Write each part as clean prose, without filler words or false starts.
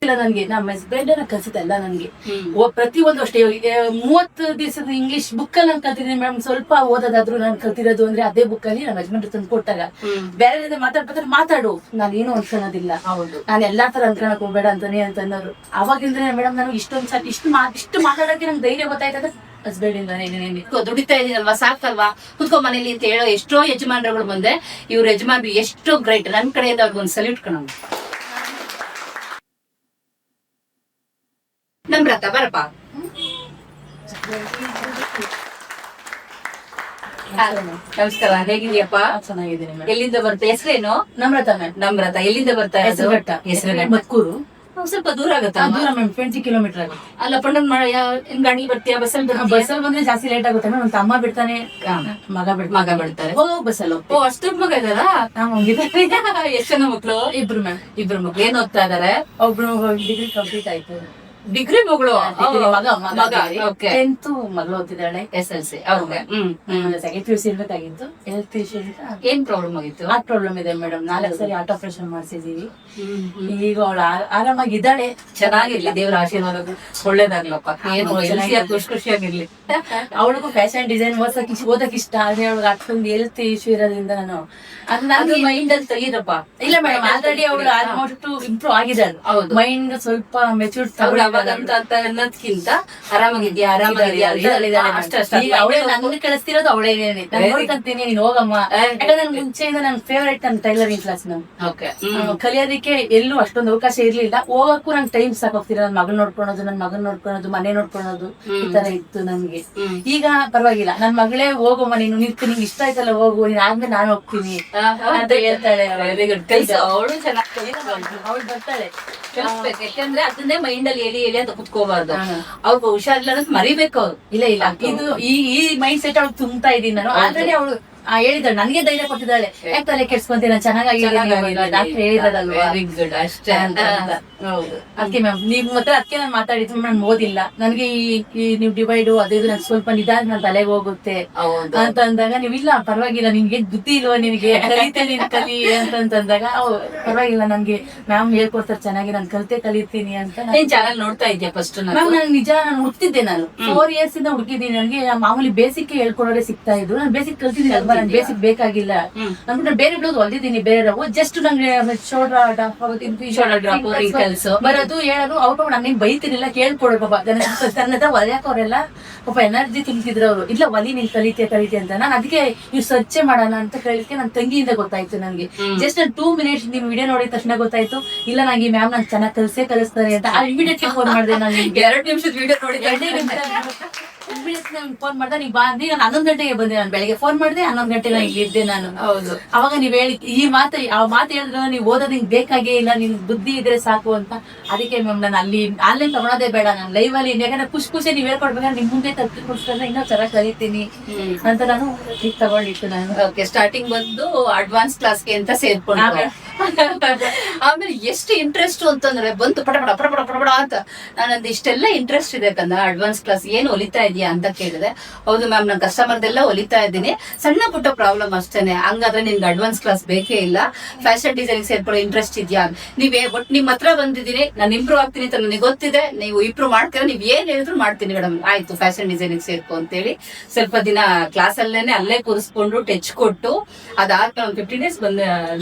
ಇಲ್ಲ ನನ್ಗೆ ನಮ್ಮ ಹಸ್ಬೆಂಡ್ ಕಲ್ಸಿದ್ದಲ್ಲ ನನ್ಗೆ ಪ್ರತಿಯೊಂದು ಅಷ್ಟೇ 30 ದಿವಸದ ಇಂಗ್ಲಿಷ್ ಬುಕ್ ಅಲ್ಲಿ ನಾನು ಕಲ್ತಿದ್ದೀನಿ ಮೇಡಮ್. ಸ್ವಲ್ಪ ಓದೋದಾದ್ರು ನಾನು ಕಲ್ತಿರೋದು ಅಂದ್ರೆ ಅದೇ ಬುಕ್ ಅಲ್ಲಿ ನಮ್ಮ ಹಸ್ಬೆಂಡ್ ತಂದು ಕೊಟ್ಟಾಗ ಬೇರೆ ಮಾತಾಡ್ಬೇಕಾದ್ರೆ ಮಾತಾಡು, ನಾನು ಏನು ಅನ್ಕೊಳ್ಳೋದಿಲ್ಲ, ನಾನು ಎಲ್ಲಾ ತರ ಅನ್ಕೊಳಕ್ ಹೋಗ್ಬೇಡ ಅಂತಾನೆ ಅಂತ ಅನ್ನೋರು. ಅವಾಗಿಂದ್ರೆ ಮೇಡಮ್ ನಾನು ಇಷ್ಟು ಮಾತಾಡಕ್ಕೆ ನಂಗೆ ಧೈರ್ಯ ಗೊತ್ತಾಯ್ತದ ಹಸ್ಬೆಂಡ್ ಇಂದಾನೆ. ದುಡಿತಾ ಇದೀನಲ್ವಾ ಸಾಕಲ್ವಾ ಕುತ್ಕೊ ಮನೇಲಿ ಅಂತ ಹೇಳೋ ಎಷ್ಟೋ ಯಜಮಾನ್ರುಗಳು ಮುಂದೆ ಇವ್ರ ಯಜಮಾನ್ರು ಎಷ್ಟೋ ಗ್ರೇಟ್. ನನ್ ಕಡೆಯಿಂದ ಅವ್ರಿಗೊಂದು ಸಲ್ಯೂಟ್ ಕಣ. ನಮ್ರತ ಬರಪ್ಪ. ನಮಸ್ಕಾರ, ಹೇಗಿದ್ಯಪ್ಪ? ಚೆನ್ನಾಗಿದ್ದೀನಿ. ಎಲ್ಲಿಂದ ಬರ್ತಾ? ಹೆಸರೇನು? ನಮ್ರತ ಮ್ಯಾಮ್. ನಮ್ರತ ಎಲ್ಲಿಂದ ಬರ್ತಾ? ಹೆಸರುಘಟ್ಟ ಮತ್ಕೂರು. ಸ್ವಲ್ಪ ದೂರ ಆಗತ್ತಾ? ದೂರ ಮ್ಯಾಮ್, 20 ಕಿಲೋಮೀಟರ್ ಆಗುತ್ತೆ. ಅಲ್ಲ ಪಂಡನ್ ಗಾಡಿ ಬರ್ತೀಯಾ? ಬಸ್ಸಲ್ಲಿ ಬಂದ್ರೆ ಜಾಸ್ತಿ ಲೇಟ್ ಆಗುತ್ತೆ ಮ್ಯಾಮ್. ನಮ್ಮ ತಮ್ಮ ಬಿಡ್ತಾನೆ, ಮಗ ಬಿಡ್ತಾರೆ, ಬಸ್ಸಲ್ಲಿ. ಓ, ಅಷ್ಟು ಮಗ ಇದಾರಾ? ಎಷ್ಟು ಜನ ಮಕ್ಳು? ಇಬ್ರು ಮ್ಯಾಮ್. ಇಬ್ರು ಮಕ್ಳು ಏನ್ ಓದ್ತಾ ಇದಾರೆ? ಒಬ್ರು ಡಿಗ್ರಿ ಕಂಪ್ಲೀಟ್ ಆಯ್ತು. ಡಿಗ್ರಿ ಮಗಳು? ಮಗ 10th, ಮಗಳು ಓದ್ತಿದ್ದಾಳೆ SLC. ಅವ್ರಿಗೆ ಸೆಕೆಂಡ್ PUC ಇರ್ಬೇಕಾಗಿತ್ತು. ಹೆಲ್ತ್ ಇಶ್ಯೂ ಏನ್ ಪ್ರಾಬ್ಲಮ್ ಆಗಿತ್ತು? ಹಾರ್ಟ್ ಪ್ರಾಬ್ಲಮ್ ಇದೆ ಮೇಡಮ್. 4 ಸರಿ ಹಾರ್ಟ್ ಆಪರೇಷನ್ ಮಾಡಿಸಿದೀವಿ. ಈಗ ಅವಳು ಆರಾಮಾಗಿದ್ದಾಳೆ. ಚೆನ್ನಾಗಿರ್ಲಿ, ದೇವ್ರ ಆಶೀರ್ವಾದ ಒಳ್ಳೇದಾಗ್ಲಪ್ಪ. ಏನು ಖುಷಿಯಾಗಿರ್ಲಿ. ಅವಳಿಗೂ ಫ್ಯಾಷನ್ ಡಿಸೈನ್ ಓದಕ್ ಇಷ್ಟ. ಆದ್ರೆ ಅವಳಿಗೆ ಅಷ್ಟೊಂದು ಹೆಲ್ತ್ ಇಶ್ಯೂ ಇರೋದ್ರಿಂದ ನಾನು ಮೈಂಡ್ ಅಲ್ಲಿ ತೆಗೀರಪ್ಪ. ಇಲ್ಲ ಮೇಡಮ್, ಆಲ್ರೆಡಿ ಅವಳು ಆಲ್ಮೋಸ್ಟ್ ಇಂಪ್ರೂವ್ ಆಗಿದ್ದಾಳೆ. ಮೈಂಡ್ ಸ್ವಲ್ಪ ಮೆಚೂರ್ ಅನ್ನೋದ್ಕಿಂತ ಆರಾಮಾಗಿದ್ಯಾ? ಅವಳೇ ನನ್ಗೆ ಕಳಿಸ್ತಿರೋದು ಅವಳೇನೇನೆ. ನಾನು ನೋಡ್ಕಂತೀನಿ, ನೀನ್ ಹೋಗಮ್ಮ. ಯಾಕಂದ್ರೆ ನನ್ ಮುಂಚೆಯಿಂದ ನನ್ ಫೇವರೇಟ್ ನನ್ನ ಟೈಲರಿಂಗ್ ಕ್ಲಾಸ್. ನಾನು ಕಲಿಯೋದಕ್ಕೆ ಎಲ್ಲೂ ಅಷ್ಟೊಂದು ಅವಕಾಶ ಇರ್ಲಿಲ್ಲ. ಹೋಗಕ್ಕೂ ನಂಗೆ ಟೈಮ್ ಸಾಕಾಗ್ತಿರ. ನನ್ ಮಗನ್ ನೋಡ್ಕೊಳೋದು, ಮನೆ ನೋಡ್ಕೊಳೋದು, ಈ ತರ ಇತ್ತು ನನ್ಗೆ. ಈಗ ಪರವಾಗಿಲ್ಲ, ನನ್ ಮಗಳೇ ಹೋಗಮ್ಮ, ನೀನು ನಿಂಗೆ ಇಷ್ಟ ಆಯ್ತಲ್ಲ ಹೋಗು, ನೀನ್ ಆದ್ಮೇಲೆ ನಾನು ಹೋಗ್ತೀನಿ ಅಂತ ಹೇಳ್ತಾಳೆ. ಅವಳು ಚೆನ್ನಾಗಿ ಅವಳು ಬರ್ತಾಳೆ. ಯಾಕಂದ್ರೆ ಅದನ್ನೇ ಮೈಂಡ್ ಅಲ್ಲಿ ಹೇಳಿ ಅಂತ ಕುತ್ಕೋಬಾರ್ದು. ಅವ್ರಿಗೆ ಹುಷಾರಿಲ್ಲ ಅನ್ನೋದು ಮರಿಬೇಕು ಅವ್ರು. ಇಲ್ಲ ಇದು ಈ ಮೈಂಡ್ ಸೆಟ್ ಅವ್ಳು ತುಂಬ್ತಾ ಇದೀನಿ ನಾನು. ಆಲ್ರೆಡಿ ಅವಳು ಹೇಳಿದಾಳೆ, ನನಗೆ ಧೈರ್ಯ ಕೊಟ್ಟಿದ್ದಾಳೆ. ಯಾಕೆ ತಲೆ ಕೆಡ್ಸ್ಕೊಂತೀನಿ, ನಾನು ಚೆನ್ನಾಗಿದ್ದೀನಿ, ಡಾಕ್ಟರ್ ಹೇಳಿದಾರಲ್ವಾ. ವೆರಿ ಗುಡ್ ಅಷ್ಟೇ ಅಂತ. ಹೌದು, ಅದಕ್ಕೆ ಮ್ಯಾಮ್ ನೀವು ಅದಕ್ಕೆ ನಾನು ಮಾತಾಡಿದ್ದು. ನಾನು ಓದಿಲ್ಲ, ನನಗೆ ಈ ನೀವು ಡಿವೈಡ್ ಅದು ಇದು ನನ್ಗೆ ಸ್ವಲ್ಪ ನಿಧಾನ ನನ್ನ ತಲೆಗೆ ಹೋಗುತ್ತೆ ಅಂತ ಅಂದಾಗ, ನೀವು ಇಲ್ಲ ಪರವಾಗಿಲ್ಲ, ನಿನ್ಗೆ ಬುದ್ಧಿ ಇಲ್ವಾ, ನಿನ್ಗೆ ಕಲಿತೇನೆ ಕಲಿ ಅಂತಂದಾಗ ಪರವಾಗಿಲ್ಲ, ನನ್ಗೆ ಮ್ಯಾಮ್ ಹೇಳ್ಕೊಡ್ತಾರೆ ಚೆನ್ನಾಗಿ, ನಾನು ಕಲಿತೀನಿ ಅಂತ. ಏನ್ ಚಾನಲ್ ನೋಡ್ತಾ ಇದ್ಯಾ ಫಸ್ಟ್? ಮ್ಯಾಮ್ ನಾನು ನಿಜ ನಾನು ಹುಡ್ತಿದ್ದೆ. ನಾನು 4 years ಇಂದ ಹುಡುಕಿದ್ದೀನಿ. ನನಗೆ ಮಾಮೂಲಿ ಬೇಸಿಕ್ ಹೇಳ್ಕೊಡೋರೆ ಸಿಗ್ತಾ ಇದ್ರು. ನಾನು ಬೇಸಿಕ್ ಕಲ್ತಿದ್ದೀನಿ ಅಲ್ವಾ, ನನ್ ಬೇಸಿಕ್ ಬೇಕಾಗಿಲ್ಲ. ನಾನು ಬೇರೆ ಬ್ಲೌಸ್ ಹೊಲ್ದಿದ್ದೀನಿ ಬೇರೆ. ಜಸ್ಟ್ ನಂಗೆ ಬರೋದು ಹೇಳೋದು. ಅವ್ರು ನನ್ನೇನ್ ಬೈತಿರ್ಲಿಲ್ಲ, ಕೇಳ್ಕೊಡೋ ಪಾಪ. ತನ್ನ ಹತ್ರ ಹೊಲಿಯಾಕವ್ರೆಲ್ಲ ಪಾಪ ಎನರ್ಜಿ ತುಂಬಿದ್ರು ಅವ್ರು. ಇಲ್ಲ ಒಲಿ ನೀನ್ ಕಲಿತೆ ಅಂತ. ನಾನು ಅದಕ್ಕೆ ನೀವು ಸರ್ಚೆ ಮಾಡೋಣ ಅಂತ ಕೇಳಿಕ್ಕೆ ನನ್ನ ತಂಗಿಯಿಂದ ಗೊತ್ತಾಯ್ತು ನನ್ಗೆ. ಜಸ್ಟ್ 2 minutes ನಿಮ್ ವಿಡಿಯೋ ನೋಡಿದ ತಕ್ಷಣ ಗೊತ್ತಾಯ್ತು. ಇಲ್ಲ ನಂಗೆ ಮ್ಯಾಮ್ ನಾನು ಚೆನ್ನಾಗಿ ಕಲಿಸ್ತಾರೆ ಅಂತ ಇಮಿಡಿಯೇಟ್ಲಿ ಫೋನ್ ಮಾಡಿದೆ. ನಾನು 2 ನಿಮಿಷದ ವಿಡಿಯೋ ನೋಡಿ ಫೋನ್ ಮಾಡ್ದೆ, ನೀವ್ ಬಾ ಅಂದಿ. ನಾನು 11 ಗಂಟೆಗೆ ಬಂದೆ. ನಾನು ಬೆಳಗ್ಗೆ ಫೋನ್ ಮಾಡಿದೆ, 11 ಗಂಟೆಗೆ ಇಲ್ಲಿ ಇದ್ದೆ ನಾನು. ಹೌದು, ಅವಾಗ ನೀವ್ ಹೇಳಿ ಈ ಮಾತು ಹೇಳಿದ್ರೆ ನೀವು ಓದೋದ್ ನಿಂಗೆ ಬೇಕಾಗೇ ಇಲ್ಲ, ನಿನ್ ಬುದ್ಧಿ ಇದ್ರೆ ಸಾಕು ಅಂತ. ಅದಕ್ಕೆ ಮ್ಯಾಮ್ ನಾನು ಅಲ್ಲಿ ಆನ್ಲೈನ್ ತಗೊಳೋದೇ ಬೇಡ, ನಾನು ಲೈವ್ ಅಲ್ಲಿ. ಯಾಕಂದ್ರೆ ಖುಷಿ ನೀವ್ ಹೇಳ್ಕೊಡ್ಬೇಕಾದ್ರೆ ನಿಮ್ ಮುಂದೆ ತಪ್ಪಿಸ್ಕೊಂಡ್ರೆ ಇನ್ನೂ ಚೆನ್ನಾಗಿ ಕಲಿತೀನಿ ಅಂತ ನಾನು ಈಗ ತಗೊಂಡಿತ್ತು. ನಾನು ಸ್ಟಾರ್ಟಿಂಗ್ ಬಂದು ಅಡ್ವಾನ್ಸ್ ಕ್ಲಾಸ್ಗೆ ಅಂತ ಸೇರ್ಕೊಂಡೆ. ಆಮೇಲೆ ಎಷ್ಟು ಇಂಟ್ರೆಸ್ಟ್ ಅಂತಂದ್ರೆ ಬಂತು ಪಟ ಅಂತ. ನಾನಂದು ಇಷ್ಟೆಲ್ಲ ಇಂಟ್ರೆಸ್ಟ್ ಇದೆ ಕನ್ನ ಅಡ್ವಾನ್ಸ್ ಕ್ಲಾಸ್ ಏನು ಹೊಲಿತಾ ಇದೆಯಾ ಅಂತ ಕೇಳಿದೆ. ಹೌದು ಮ್ಯಾಮ್, ನಾನು ಕಸ್ಟಮರ್ದೆಲ್ಲ ಹೊಲಿತಾ ಇದ್ದೀನಿ, ಸಣ್ಣ ಪುಟ್ಟ ಪ್ರಾಬ್ಲಮ್ ಅಷ್ಟೇನೆ. ಹಂಗಾದ್ರೆ ನಿನ್ಗೆ ಅಡ್ವಾನ್ಸ್ ಕ್ಲಾಸ್ ಬೇಕೇ ಇಲ್ಲ, ಫ್ಯಾಷನ್ ಡಿಸೈನಿಂಗ್ ಸೇರ್ಕೊಳ್ಳೋ ಇಂಟ್ರೆಸ್ಟ್ ಇದೆಯಾ? ಒಟ್ಟು ನಿಮ್ ಹತ್ರ ಬಂದಿದ್ದೀನಿ, ನಾನು ಇಂಪ್ರೂವ್ ಆಗ್ತೀನಿ ಅಂತ ನನಗೆ ಗೊತ್ತಿದೆ. ನೀವು ಇಂಪ್ರೂವ್ ಮಾಡ್ತೀರಾ, ನೀವ್ ಏನ್ ಹೇಳಿದ್ರು ಮಾಡ್ತೀನಿ ಮೇಡಮ್. ಆಯ್ತು, ಫ್ಯಾಷನ್ ಡಿಸೈನಿಂಗ್ ಸೇರ್ಕೊ ಅಂತೇಳಿ ಸ್ವಲ್ಪ ದಿನ ಕ್ಲಾಸ್ ಅಲ್ಲೇ ಕೂರಿಸ್ಕೊಂಡು ಟಚ್ ಕೊಟ್ಟು, ಅದಾದ್ಮೇಲೆ ಒಂದು 15 days ಬಂದ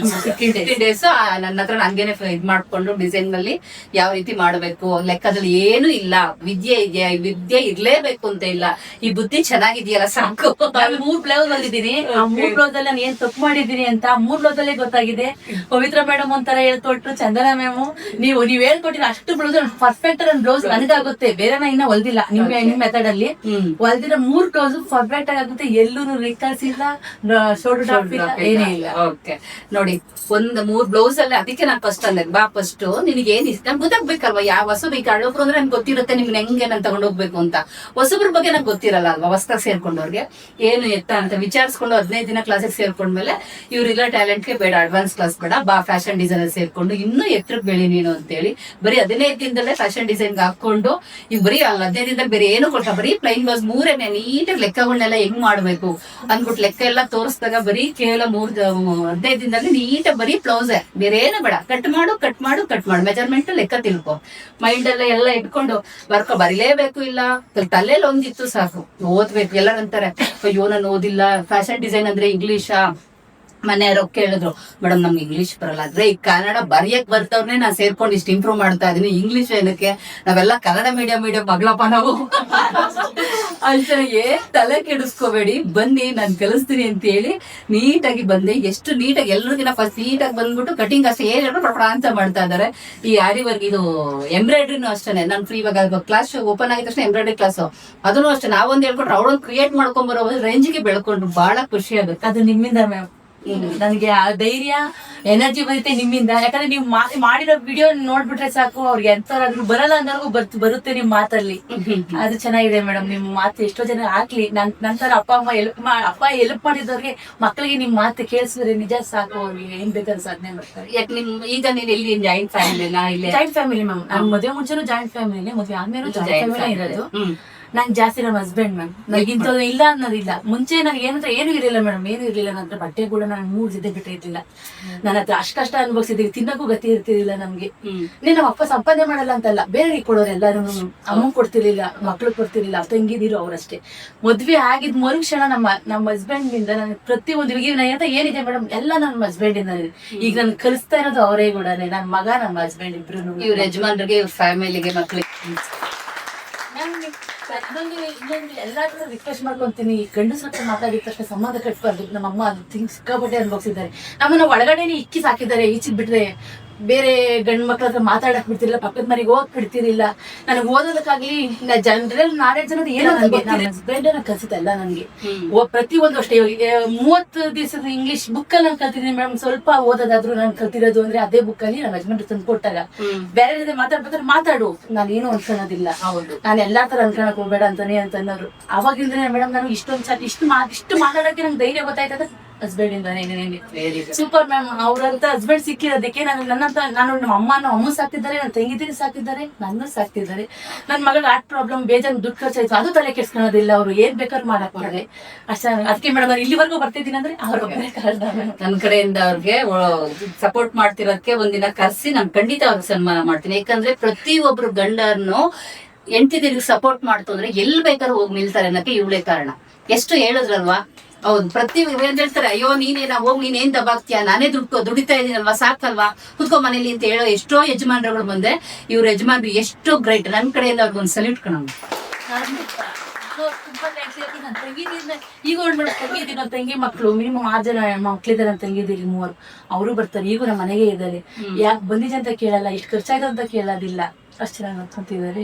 15 days ನನ್ನ ಹತ್ರ ಹಂಗೇನೆ ಇದ್ ಮಾಡ್ಕೊಂಡು ಡಿಸೈನ್ ನಲ್ಲಿ ಯಾವ ರೀತಿ ಮಾಡ್ಬೇಕು ಲೆಕ್ಕದಲ್ಲಿ ಏನು ಇಲ್ಲ. ವಿದ್ಯೆ ಇದೆಯಾ, ವಿದ್ಯೆ ಇರ್ಲೇಬೇಕು ಅಂತ ಇಲ್ಲ, ಈ ಬುದ್ಧಿ ಚೆನ್ನಾಗಿದೆಯಲ್ಲ ಸಾಕು. 3 ಬ್ಲೌಸ್ ಬಂದಿದ್ದೀನಿ. ಆ 3 ಬ್ಲೌಸ್ ಅಲ್ಲಿ ನಾನು ಏನ್ ತಪ್ಪು ಮಾಡಿದ್ದೀನಿ ಅಂತ 3 ಬ್ಲೌಸ್ ಅಲ್ಲೇ ಗೊತ್ತಾಗಿದೆ. ಪವಿತ್ರ ಮೇಡಮ್ ಒಂಥರ ಹೇಳ್ಕೊಟ್ರು, ಚಂದನ ಮ್ಯಾಮ್ ನೀವು ಹೇಳ್ಕೊಟ್ಟಿರೋ ಅಷ್ಟು ಬ್ಲೌಸ್ ಪರ್ಫೆಕ್ಟ್ ಬ್ಲೌಸ್ ನನಗಾಗುತ್ತೆ. ಬೇರೆ ನಾ ಇನ್ನ ಹೊಲ್ದಿಲ್ಲ. ನಿಮ್ ಮೆಥಡ್ ಅಲ್ಲಿ ಹೊಲ್ದಿರೋ 3 ಬ್ಲೌಸ್ ಪರ್ಫೆಕ್ಟ್ ಆಗುತ್ತೆ. ಎಲ್ಲೂ ರಿಕಲ್ಸ್ ಇಲ್ಲ, ಶೋಲ್ಡರ್ ಡ್ರಾಪ್ ಇಲ್ಲ, ಏನೇ ಇಲ್ಲ. ಓಕೆ ನೋಡಿ, ಒಂದ್ 3 ಬ್ಲೌಸ್ ಅಲ್ಲಿ ಅದಕ್ಕೆ ನಾನು ಫಸ್ಟ್ ಅಂದೆ, ಬಾ ಫಸ್ಟ್ ನಿನಗೆ ಏನ್ ಇಷ್ಟ ನಮ್ಗೆ ಗೊತ್ತಾಗ್ಬೇಕಲ್ವಾ. ಯಾವ ಹೊಸಬ್ರು ಈಗ ಹಳ್ಳೊಬ್ರು ಅಂದ್ರೆ ನನ್ಗೆ ಗೊತ್ತಿರುತ್ತೆ ನಿಮ್ಗೆ ಹೆಂಗೆ ನಾನು ತಗೊಂಡ್ ಹೋಗ್ಬೇಕು ಅಂತ. ಹೊಸಬ್ರ ಬಗ್ಗೆ ನಂಗೆ ಗೊತ್ತಿರಲ್ಲ ಅಲ್ವಾ, ಹೊಸ್ದಾಗಿ ಸೇರ್ಕೊಂಡವ್ರಿಗೆ ಏನು ಎತ್ತ ಅಂತ ವಿಚಾರಿಸ್ಕೊಂಡು 15 ದಿನ ಕ್ಲಾಸಿಗೆ ಸೇರ್ಕೊಂಡ್ಮೇಲೆ ಇವ್ರಿಲ್ಲ ಟ್ಯಾಲೆಂಟ್ಗೆ ಬೇಡ, ಅಡ್ವಾನ್ಸ್ ಕ್ಲಾಸ್ ಬೇಡ, ಬಾ ಫ್ಯಾಷನ್ ಡಿಸೈನ್ ಸೇರ್ಕೊಂಡು ಇನ್ನೂ ಎತ್ತರಕ್ಕೆ ಬೆಳಿ ನೀನು ಅಂತೇಳಿ ಬರೀ 15 ದಿನದಲ್ಲೇ ಫ್ಯಾಷನ್ ಡಿಸೈನ್ ಹಾಕೊಂಡು ಈಗ ಬರೀ 15 ದಿನದಲ್ಲಿ ಬೇರೆ ಏನು ಕೊಡ್ತಾ, ಬರೀ ಪ್ಲೈನ್ ಬ್ಲೌಸ್ 3 ನೀಟಾಗಿ ಲೆಕ್ಕಗಳನ್ನೆಲ್ಲ ಹೆಂಗ್ ಮಾಡ್ಬೇಕು ಅಂದ್ಬಿಟ್ಟು ಲೆಕ್ಕ ಎಲ್ಲ ತೋರಿಸಿದಾಗ ಬರೀ ಕೇವಲ 15 ದಿನದಲ್ಲಿ ನೀಟಾಗಿ ಬರೀ ಬ್ಲೌಸೇ, ಬೇರೆ ಏನು ಬೇಡ, ಕಟ್ ಮಾಡು ಮೆಜರ್ಮೆಂಟ್ ಲೆಕ್ಕ ತಿಳ್ಕೊ, ಮೈಂಡ್ ಎಲ್ಲ ಇಟ್ಕೊಂಡು ಬರ್ಕೊ, ಬರಿಲೇಬೇಕು, ಇಲ್ಲ ತಲೆಯಲ್ಲಿ ಒಂದಿತ್ತು ಸಾಕು, ಓದ್ಬೇಕು. ಎಲ್ಲರೂ ಅಂತಾರೆ ಅಯ್ಯೋ ನಾನು ಓದಿಲ್ಲ, ಫ್ಯಾಷನ್ ಡಿಸೈನ್ ಅಂದ್ರೆ ಇಂಗ್ಲಿಷಾ, ಮನೆಯವ್ರು ಕೇಳಿದ್ರು ಮೇಡಮ್ ನಮ್ಗೆ ಇಂಗ್ಲಿಷ್ ಬರಲ್ಲ, ಆದ್ರೆ ಈ ಕನ್ನಡ ಬರೆಯಕ್ ಬರ್ತವ್ರನ್ನೇ ನಾನು ಸೇರ್ಕೊಂಡು ಇಷ್ಟು ಇಂಪ್ರೂವ್ ಮಾಡ್ತಾ ಇದೀನಿ, ಇಂಗ್ಲಿಷ್ ಏನಕ್ಕೆ, ನಾವೆಲ್ಲ ಕನ್ನಡ ಮೀಡಿಯಂ ಮಗಳಪ್ಪ ನಾವು ಅಂತ ಏನ್ ತಲೆ ಕೆಡಿಸ್ಕೋಬೇಡಿ, ಬನ್ನಿ ನಾನು ಕಲಿಸ್ತೀನಿ ಅಂತ ಹೇಳಿ ನೀಟಾಗಿ ಬಂದೆ. ಎಷ್ಟು ನೀಟಾಗಿ ಎಲ್ರಿಗಿನ ಫಸ್ಟ್ ನೀಟಾಗಿ ಬಂದ್ಬಿಟ್ಟು ಕಟಿಂಗ್ ಅಷ್ಟೇ ಏನ್ ಹೇಳ್ಬಿಟ್ಟು ಅಂತ ಮಾಡ್ತಾ ಇದಾರೆ. ಈ ಆರಿವರ್ಕ್ ಇದು ಎಂಬ್ರಾಯ್ಡ್ರಿನೂ ಅಷ್ಟೇ, ನಾನು ಫ್ರೀ ಇವಾಗ ಕ್ಲಾಸ್ ಓಪನ್ ಆಗಿದ ತಕ್ಷಣ ಎಂಬ್ರಾಯ್ಡ್ರಿ ಕ್ಲಾಸ್ ಅದನ್ನು ಅಷ್ಟೇ ನಾವೊಂದು ಹೇಳ್ಕೊಟ್ರೆ ಅವಳೊಂದು ಕ್ರಿಯೇಟ್ ಮಾಡ್ಕೊಂಡ್ ಬರೋ ರೇಂಜ್ಗೆ ಬೆಳ್ಕೊಂಡ್ರು, ಬಹಳ ಖುಷಿ ಆಗುತ್ತೆ. ಅದು ನಿಮ್ಮಿಂದ ಮ್ಯಾಮ್, ನನಗೆ ಆ ಧೈರ್ಯ ಎನರ್ಜಿ ಬರುತ್ತೆ ನಿಮ್ಮಿಂದ. ಯಾಕಂದ್ರೆ ನೀವು ಮಾಡಿರೋ ವಿಡಿಯೋ ನೋಡ್ಬಿಟ್ರೆ ಸಾಕು, ಅವ್ರಿಗೆ ಎಂತವ್ರಾದ್ರೂ ಬರಲ್ಲ ಅಂದ್ರೂ ಬರುತ್ತೆ ನಿಮ್ ಮಾತಲ್ಲಿ. ಅದು ಚೆನ್ನಾಗಿದೆ ಮೇಡಮ್, ನಿಮ್ ಮಾತು ಎಷ್ಟೋ ಜನ ಹಾಕ್ಲಿ. ನಂತರ ಅಪ್ಪ ಹೆಲ್ಪ್ ಮಾಡಿದವ್ರಿಗೆ ಮಕ್ಕಳಿಗೆ ನಿಮ್ ಮಾತು ಕೇಳಿಸಿದ್ರೆ ನಿಜ ಸಾಕು, ಅವ್ರಿಗೆ ಏನ್ ಬೇಕಾದ್ರೂ ಸಾಧನೆ ಮಾಡ್ತಾರೆ. ಯಾಕೆ ಈಗ ನೀನ್ ಇಲ್ಲಿ ಜಾಯಿಂಟ್ ಫ್ಯಾಮಿಲಿನಾ? ಇಲ್ಲಿ ಜಾಯಿಂಟ್ ಫ್ಯಾಮಿಲಿ ಮ್ಯಾಮ್. ನಾನು ಮದುವೆ ಮುಂಚೆನೂ ಜಾಯಿಂಟ್ ಫ್ಯಾಮಿಲಿ, ಮದುವೆ ಆದ್ಮೇಲೆ ಜಾಯಿಂಟ್ ಫ್ಯಾಮಿಲಿ ಇರೋದು. ನಾನ್ ಜಾಸ್ತಿ ನಮ್ಮ ಹಸ್ಬೆಂಡ್ ಮ್ಯಾಮ್, ನನಗಿಂತದ್ದು ಇಲ್ಲ ಅನ್ನೋದಿಲ್ಲ. ಮುಂಚೆ ನನಗೆ ಏನಂದ್ರೆ ಏನು ಇರಲಿಲ್ಲ ಮೇಡಮ್, ಏನು ಇರಲಿಲ್ಲ. ನನ್ನ ಹತ್ರ ಬಟ್ಟೆ ಕೂಡ ನಾನು 3 ಜೊತೆ ಬಿಟ್ಟಿರ್ಲಿಲ್ಲ. ನನ್ನ ಹತ್ರ ಅಷ್ಟು ಕಷ್ಟ ಅನುಭವಿಸಿದೀವಿ, ತಿನ್ನಕ್ಕೂ ಗತಿ ಇರ್ತಿರ್ಲಿಲ್ಲ ನಮ್ಗೆ. ನಮ್ಮ ಅಪ್ಪ ಸಂಪಾದನೆ ಮಾಡಲ್ಲ ಅಂತಲ್ಲ, ಬೇರೆ ಕೊಡೋರು ಎಲ್ಲಾರು, ಅಮ್ಮ ಕೊಡ್ತಿರ್ಲಿಲ್ಲ, ಮಕ್ಳು ಕೊಡ್ತಿರ್ಲಿಲ್ಲ, ತಂಗಿದಿರು ಅವರಷ್ಟೇ. ಮದ್ವೆ ಆಗಿದ್ ಮರುಕ್ಷಣ ನಮ್ಮ ಹಸ್ಬೆಂಡ್ ನಿಂದ ನಾನು ಪ್ರತಿಯೊಂದು ಏನಿದೆ ಮೇಡಮ್ ಎಲ್ಲ ನಮ್ಮ ಹಸ್ಬೆಂಡ್ ಇಂದ. ಈಗ ನನ್ ಕಲಿಸ್ತಾ ಇರೋದು ಅವರೇ ಕೂಡ, ನನ್ನ ಮಗ ನಮ್ಮ ಹಸ್ಬೆಂಡ್ ಇಬ್ರು. ಇವ್ರ ಯಜಮಾನ್ರಿಗೆ, ಇವ್ರ ಫ್ಯಾಮಿಲಿಗೆ, ಮಕ್ಳಿಗೆ ಎಲ್ಲಾದ್ರೂ ರಿಕ್ವೆಸ್ಟ್ ಮಾಡ್ಕೊಂತೀನಿ, ಗಂಡಸ್ರ ಹತ್ರ ಮಾತಾಡಿದ ತಕ್ಷಣ ಸಂಬಂಧ ಕಟ್ಬಾರ್ದು. ನಮ್ಮಮ್ಮ ಅದು ಸಿಕ್ಕಾಪಟ್ಟೆ ಅನ್ಭವಿಸಿದ್ದಾರೆ. ನಮ್ಮನ್ನ ಒಳಗಡೆನೆ ಇಕ್ಕಿ ಸಾಕಿದ್ದಾರೆ, ಈಚಿದ್ ಬಿಟ್ರೆ ಬೇರೆ ಗಂಡ್ ಮಕ್ಳ ಹತ್ರ ಮಾತಾಡಕ್ ಬಿಡ್ತಿರ್ಲಿಲ್ಲ, ಪಕ್ಕದ ಮನೆಗೆ ಹೋಗಕ್ ಬಿಡ್ತಿರ್ಲಿಲ್ಲ. ನನಗೆ ಓದೋದಕ್ಕಾಗ್ಲಿ ಜನರಲ್ ನಾಲೆಡ್ಜ್ ಅನ್ನೋದು ಏನೋ ಹಸ್ಬೆಂಡ್ ಕಲ್ಸುತ್ತಲ್ಲ ನನ್ಗೆ. ಪ್ರತಿಯೊಂದು ಅಷ್ಟೇ. 30 ದಿವಸದ ಇಂಗ್ಲಿಷ್ ಬುಕ್ ಅಲ್ಲಿ ನಾನು ಕಲ್ತಿದ್ದೀನಿ ಮೇಡಮ್. ಸ್ವಲ್ಪ ಓದೋದಾದ್ರು ನಾನು ಕಲ್ತಿರೋದು ಅಂದ್ರೆ ಅದೇ ಬುಕ್ ಅಲ್ಲಿ ನಮ್ಮ ಹಸ್ಬೆಂಡ್ ತಂದು ಕೊಟ್ಟಾಗ. ಬೇರೆ ಜೊತೆ ಮಾತಾಡ್ಬೇಕಾದ್ರೆ ಮಾತಾಡು, ನಾನೇನು ಅನ್ಕೊಳ್ಳೋದಿಲ್ಲ, ನಾನು ಎಲ್ಲಾ ತರ ಅನ್ಕೊಳಕ್ ಹೋಗ್ಬೇಡ ಅಂತಾನೆ ಅಂತ ಅನ್ನೋರು. ಅವಾಗಿಂದ್ರೆ ಮೇಡಮ್ ನಾನು ಇಷ್ಟು ಮಾತಾಡಕ್ಕೆ ನಂಗೆ ಧೈರ್ಯ ಗೊತ್ತಾಯ್ತದ ಹಸ್ಬೆಂಡ್ ಇಂದಾನೆ. Super ma'am. ಅವ್ರಂತ ಹಸ್ಬೆಂಡ್ ಸಿಕ್ಕಿರೋದಕ್ಕೆ ನಾನು ನಮ್ಮ ಅಮ್ಮ ಸಾಕ್ತಿದ್ದಾರೆ, ನನ್ನ ತಂಗಿದಿರಿ ಸಾಕ್ತಿದ್ದಾರೆ, ನನ್ನ ಸಾಕ್ತಿದ್ದಾರೆ. ನನ್ನ ಮಗಳ ಆರ್ಟ್ ಪ್ರಾಬ್ಲಮ್ ಬೇಜಾನ್ ದುಡ್ಡು ಖರ್ಚಾಯ್ತು, ಅದು ತಲೆ ಕೆಡ್ಸ್ಕೊಳ್ಳೋದಿಲ್ಲ. ಅವ್ರು ಏನ್ ಬೇಕಾದ್ರು ಮಾಡಕ್ ಮಾಡಿದೆ ಅಷ್ಟೇ. ಅದಕ್ಕೆ ಮೇಡಮ್ ನಾನು ಇಲ್ಲಿವರೆಗೂ ಬರ್ತಿದ್ದೀನಿ ಅಂದ್ರೆ ಅವ್ರೊಬ್ಬರೇ ಕಾರಣ. ನನ್ನ ಕಡೆಯಿಂದ ಅವ್ರಿಗೆ ಸಪೋರ್ಟ್ ಮಾಡ್ತಿರೋದಕ್ಕೆ ಒಂದಿನ ಕರ್ಸಿ ನಾನು ಖಂಡಿತ ಅವ್ರಿಗೆ ಸನ್ಮಾನ ಮಾಡ್ತೀನಿ. ಯಾಕಂದ್ರೆ ಪ್ರತಿಯೊಬ್ರು ಗಂಡನ್ನು ಹೆಂಡತಿದಿರಿಗೆ ಸಪೋರ್ಟ್ ಮಾಡ್ತು ಅಂದ್ರೆ ಎಲ್ಲಿ ಬೇಕಾದ್ರೂ ಹೋಗಿ ನಿಲ್ತಾರೆ ಅನ್ನಕ್ಕೆ ಇವಳೇ ಕಾರಣ. ಎಷ್ಟು ಹೇಳಿದ್ರಲ್ವಾ, ಹೌದು. ಪ್ರತಿ ಏನ್ ಹೇಳ್ತಾರೆ, ಅಯ್ಯೋ ನೀನೇನ ಹೋಗ್ ನೀನೇನ್ ದಬಾಕ್ತಿಯಾ, ನಾನೇ ದುಡಿತಾ ಇದೀನಲ್ವಾ, ಸಾಕಲ್ವಾ, ಕುತ್ಕೋ ಮನೇಲಿ ಅಂತ ಹೇಳೋ ಎಷ್ಟೋ ಯಜಮಾನ್ರುಗಳು ಮುಂದೆ ಇವ್ರ ಯಜಮಾನ್ರು ಎಷ್ಟು ಗ್ರೇಟ್. ನನ್ ಕಡೆಯಿಂದ ಅವ್ರಿಗೊಂದು ಸಲ್ಯೂಟ್ ಕಣ. ಈಗ ತಂಗಿದಿನ ತಂಗಿ ಮಕ್ಳು ಮಿನಿಮಮ್ 6 ಜನ ಮಕ್ಳಿದ್ದಾರೆ. ನನ್ನ ತಂಗಿದಿರಿ 3 ಅವರು ಬರ್ತಾರೆ. ಈಗ ನಮ್ಮ ಮನೆಗೆ ಇದ್ದಾರೆ. ಯಾಕೆ ಬಂದಿದೆ ಅಂತ ಕೇಳಲ್ಲ, ಇಷ್ಟು ಖರ್ಚಾಯ್ತು ಅಂತ ಕೇಳೋದಿಲ್ಲ. ಅಷ್ಟು ಚೆನ್ನಾಗಿ ನೋಡ್ಕೊಂತಿದ್ದಾರೆ.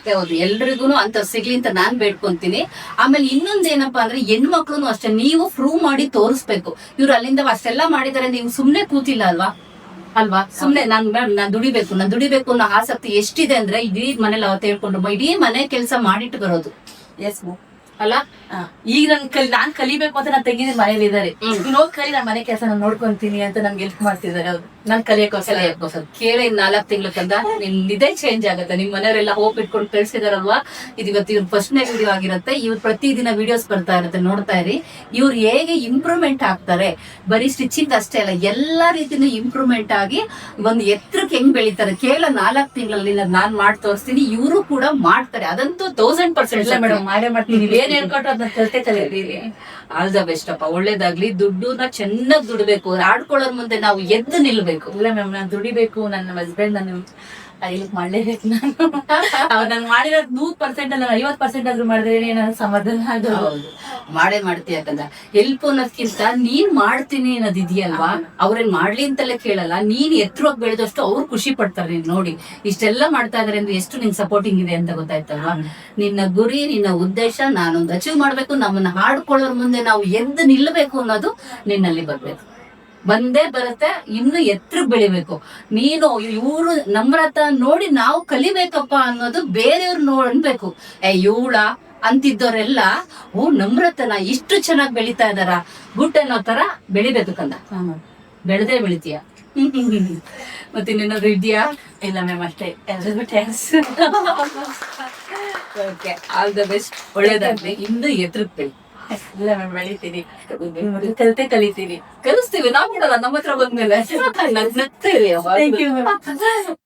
ಹೌದು, ಎಲ್ರಿಗೂ ಅಂತ ಸಿಗ್ಲಿ ಅಂತ ನಾನ್ ಬೇಡ್ಕೊಂತೀನಿ. ಆಮೇಲೆ ಇನ್ನೊಂದ್ ಏನಪ್ಪಾ ಅಂದ್ರೆ ಹೆಣ್ಮಕ್ಳು ಅಷ್ಟೇ, ನೀವು ಪ್ರೂವ್ ಮಾಡಿ ತೋರಿಸ್ಬೇಕು. ಇವ್ರು ಅಲ್ಲಿಂದ ಅಷ್ಟೆಲ್ಲಾ ಮಾಡಿದಾರೆ, ನೀವು ಸುಮ್ನೆ ಕೂತಿಲ್ಲ ಅಲ್ವಾ. ಸುಮ್ನೆ ನಾನ್ ದುಡಿಬೇಕು ಅನ್ನೋ ಆಸಕ್ತಿ ಎಷ್ಟಿದೆ ಅಂದ್ರೆ ಇಡೀ ಮನೇಲಿ ಅವತ್ತು ಹೇಳ್ಕೊಂಡು ಇಡೀ ಮನೆ ಕೆಲಸ ಮಾಡಿಟ್ಟು ಬರೋದು. ಎಸ್ ಅಲ್ಲ, ಈಗ ನಾನ್ ಕಲಿಬೇಕು ಅಂತ ನಾನು ತಂಗಿದ ಮನೇಲಿ ಇದ್ದಾರೆ. ನೀನ್ ಹೋಗಿ ಕಲಿ, ನಾನು ಮನೆ ಕೆಲಸ ನಾನು ನೋಡ್ಕೊಂತೀನಿ ಅಂತ ನಮ್ಗೆ ಹೆಲ್ಪ್ ಮಾಡ್ತಿದ್ದಾರೆ. ಅವ್ರು ನಾನ್ ಕಲಿಯೋಕೋಸ್ಕರ ಕೇಳಿ 4 ತಿಂಗಳ ಕಂದ ನಿನ್ ಇದೇ ಚೇಂಜ್ ಆಗತ್ತೆ. ನಿಮ್ ಮನೆಯವರೆಲ್ಲ ಹೋಪ್ ಇಟ್ಕೊಂಡು ಕಳ್ಸಿದಾರಲ್ವಾ, ಇದು ಇವತ್ತು ಇವ್ರ ಫಸ್ಟ್ನೇ ವಿಡಿಯೋ ಆಗಿರುತ್ತೆ. ಇವ್ರು ಪ್ರತಿದಿನ ವಿಡಿಯೋಸ್ ಬರ್ತಾ ಇರುತ್ತೆ, ನೋಡ್ತಾ ಇರಿ. ಇವ್ರು ಹೇಗೆ ಇಂಪ್ರೂವ್ಮೆಂಟ್ ಆಗ್ತಾರೆ, ಬರೀ ಸ್ಟಿಚಿಂಗ್ ಅಷ್ಟೇ ಅಲ್ಲ, ಎಲ್ಲಾ ರೀತಿನೂ ಇಂಪ್ರೂವ್ಮೆಂಟ್ ಆಗಿ ಒಂದು ಎತ್ತರಕ್ಕೆ ಹೆಂಗ್ ಬೆಳಿತಾರೆ. ಕೇವಲ 4 ತಿಂಗಳಲ್ಲಿ ನಾನ್ ಮಾಡಿ ತೋರಿಸ್ತೀನಿ, ಇವರು ಕೂಡ ಮಾಡ್ತಾರೆ. ಅದಂತೂ 1000% ಮೇಡಮ್ ಮಾಡೇ ಮಾಡ್ತೀನಿ. ಏನ್ ಹೇಳ್ಕೊಟ್ರು ಅದನ್ನ ಕಲ್ತೆ ಕಲಿತೀರಿ. ಆಲ್ ದ ಬೆಸ್ಟ್ ಅಪ್ಪ, ಒಳ್ಳೇದಾಗ್ಲಿ. ದುಡ್ಡುನ ಚೆನ್ನಾಗ್ ದುಡ್ಬೇಕು, ಆಡ್ಕೊಳ್ಳೋರ್ ಮುಂದೆ ನಾವು ಎದ್ದು ನಿಲ್ಬೇಕು. ಇಲ್ಲ ಮ್ಯಾಮ್, ನಾನ್ ದುಡಿಬೇಕು. ನನ್ನ ಹಸ್ಬೆಂಡ್ ನಾನು ಹೆಲ್ಪ್ ಮಾಡ್ಲೇಬೇಕು. ನಾನು ಅವ್ರು ನಾನು ಮಾಡಿರೋದು 100% ಅಲ್ಲ, 50% ಆದ್ರೂ ಮಾಡಿದ್ರೆ ನಾನು ಸಮಾಧಾನ ಆಗೋದು. ಮಾಡೇ ಮಾಡ್ತೀಯ ಯಾಕಂದ್ರೆ ಹೆಲ್ಪ್ ಅನ್ನೋದ್ಕಿಂತ ನೀನ್ ಮಾಡ್ತೀನಿ ಅನ್ನೋದು ಇದೆಯಲ್ವಾ, ಅವ್ರೇನ್ ಮಾಡ್ಲಿ ಅಂತಲೇ ಕೇಳಲ್ಲ. ನೀನ್ ಎತ್ತರವಾಗಿ ಬೆಳೆದಷ್ಟು ಅವ್ರು ಖುಷಿ ಪಡ್ತಾರೆ. ನೀನ್ ನೋಡಿ ಇಷ್ಟೆಲ್ಲ ಮಾಡ್ತಾ ಇದಾರೆ ಅಂದ್ರೆ ಎಷ್ಟು ನಿನ್ ಸಪೋರ್ಟಿಂಗ್ ಇದೆ ಅಂತ ಗೊತ್ತಾಯ್ತಲ್ವಾ. ನಿನ್ನ ಗುರಿ, ನಿನ್ನ ಉದ್ದೇಶ ನಾನೊಂದು ಅಚೀವ್ ಮಾಡ್ಬೇಕು, ನಮ್ಮನ್ನ ಹಾಡ್ಕೊಳ್ಳೋರ್ ಮುಂದೆ ನಾವು ಎದ್ದು ನಿಲ್ಲಬೇಕು ಅನ್ನೋದು ನಿನ್ನಲ್ಲಿ ಬರ್ಬೇಕು. ಬಂದೇ ಬರುತ್ತೆ, ಇನ್ನು ಎತ್ತರಕ್ಕೆ ಬೆಳಿಬೇಕು. ನೀನು ಇವ್ರು ನಮ್ರತ ನೋಡಿ ನಾವು ಕಲಿಬೇಕಪ್ಪ ಅನ್ನೋದು ಬೇರೆಯವ್ರು ಅನ್ಬೇಕು. ಇವಳ ಅಂತಿದ್ದವರೆಲ್ಲ ಓ ನಮ್ರತನ ಇಷ್ಟು ಚೆನ್ನಾಗಿ ಬೆಳಿತಾ ಇದಾರ ಗುಡ್ ಅನ್ನೋ ತರ ಬೆಳಿಬೇಕು ಕಂದ. ಬೆಳೆದೇ ಬೆಳಿತೀಯ. ಮತ್ತೆ ಇನ್ನೇನಾದ್ರು ಇದೆಯಾ? ಇಲ್ಲ ಮ್ಯಾಮ್ ಅಷ್ಟೇ, ಎಲ್ರಿಗೂ thanks. Okay, all the best, ಒಳ್ಳೇದಾಗ್ಲಿ, ಇನ್ನೂ ಎತ್ತರಕ್ಕೆ ಬೆಳಿ. ಇಲ್ಲ ಮ್ಯಾಮ್ ಬೆಳಿತೀನಿ, ಕಲಿತೀನಿ. ಕಲಿಸ್ತೀವಿ ನಾವು, ಬಿಡಲ್ಲ ನಮ್ಮ ಹತ್ರ ಬಂದ್ಮೇಲೆ. ನಗ್ನಗ್ತಾ ಇರಿ ಯಾವಾಗ್ಲೂ. Thank you ma'am.